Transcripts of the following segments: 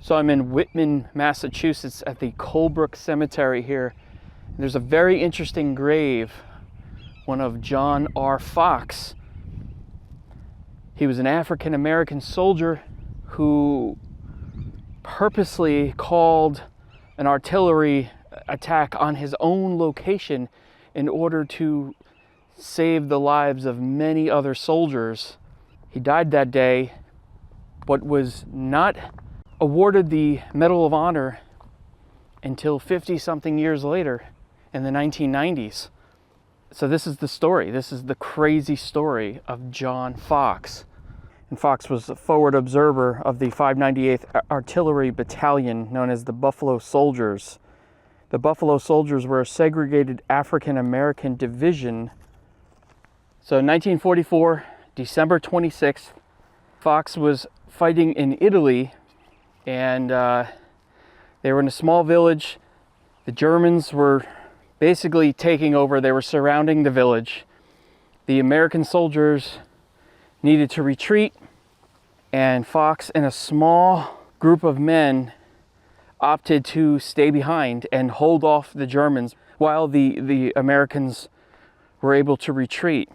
So I'm in Whitman, Massachusetts at the Colebrook Cemetery here. There's a very interesting grave, one of John R. Fox. He was an African American soldier who purposely called an artillery attack on his own location in order to save the lives of many other soldiers. He died that day, but was not awarded the Medal of Honor until 50-something years later in the 1990s. So this is the story. This is the crazy story of John Fox. And Fox was a forward observer of the 598th Artillery Battalion, known as the Buffalo Soldiers. The Buffalo Soldiers were a segregated African-American division. So in 1944, December 26th, Fox was fighting in Italy, and they were in a small village. The Germans were basically taking over. They were surrounding the village. The American soldiers needed to retreat, and Fox and a small group of men opted to stay behind and hold off the Germans while the Americans were able to retreat.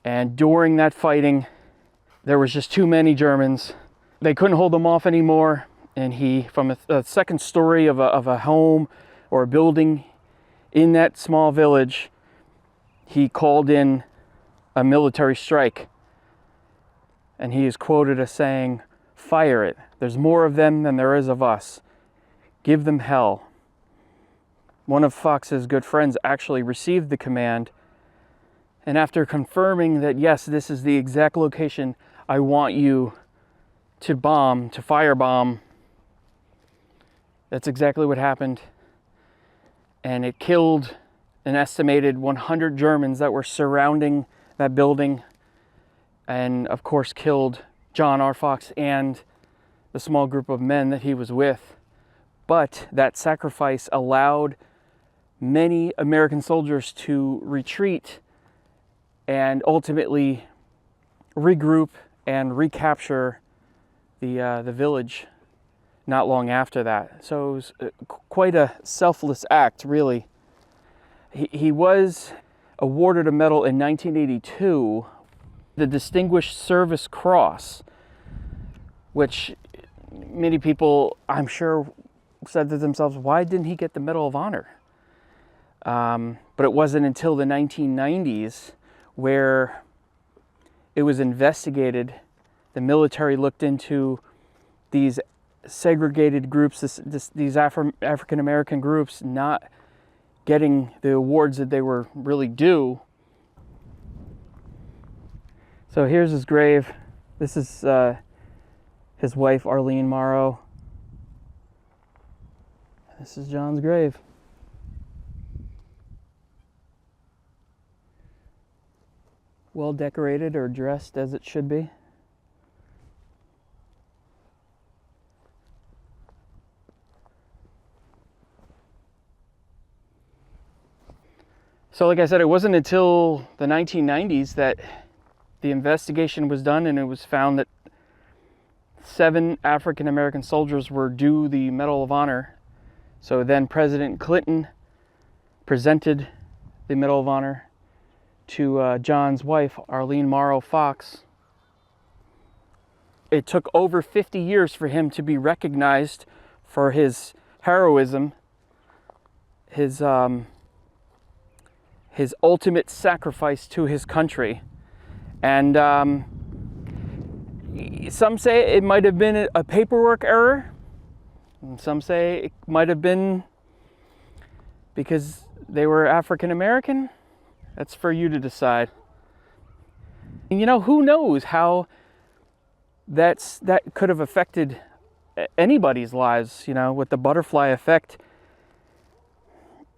And during that fighting, there was just too many Germans. They couldn't hold them off anymore, and he, from a second story of a home or a building in that small village, he called in a military strike. And he is quoted as saying, "Fire it. There's more of them than there is of us. Give them hell." One of Fox's good friends actually received the command, and after confirming that, yes, this is the exact location I want you to bomb, to firebomb, that's exactly what happened. And it killed an estimated 100 Germans that were surrounding that building, and of course killed John R. Fox and the small group of men that he was with. But that sacrifice allowed many American soldiers to retreat and ultimately regroup and recapture the village not long after that. So it was quite a selfless act, really. He was awarded a medal in 1982, the Distinguished Service Cross, which many people, I'm sure, said to themselves, why didn't he get the Medal of Honor? But it wasn't until the 1990s where it was investigated. The military looked into these segregated groups, these African American groups not getting the awards that they were really due. So here's his grave. This is his wife, Arlene Morrow. This is John's grave. Well decorated, or dressed as it should be. So like I said, it wasn't until the 1990s that the investigation was done, and it was found that 7 African American soldiers were due the Medal of Honor. So then President Clinton presented the Medal of Honor to John's wife, Arlene Morrow Fox. It took over 50 years for him to be recognized for his heroism, his ultimate sacrifice to his country. And some say it might have been a paperwork error, and some say it might have been because they were African American. That's for you to decide. And who knows how that could have affected anybody's lives, with the butterfly effect.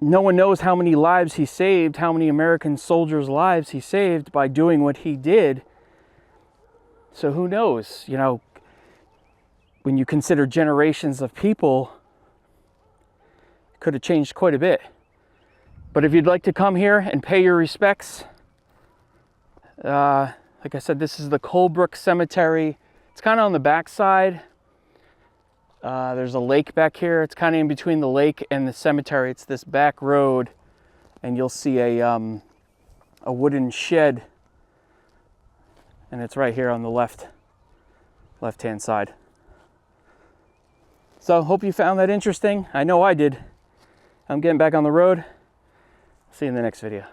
No one knows how many lives he saved, how many American soldiers' lives he saved by doing what he did. So who knows, when you consider generations of people, it could have changed quite a bit. But if you'd like to come here and pay your respects, like I said, this is the Colebrook Cemetery. It's kind of on the back side There's a lake back here. It's kind of in between the lake and the cemetery. It's this back road, and you'll see a wooden shed, and it's right here on the left-hand side. So hope you found that interesting. I know I did. I'm getting back on the road. See you in the next video.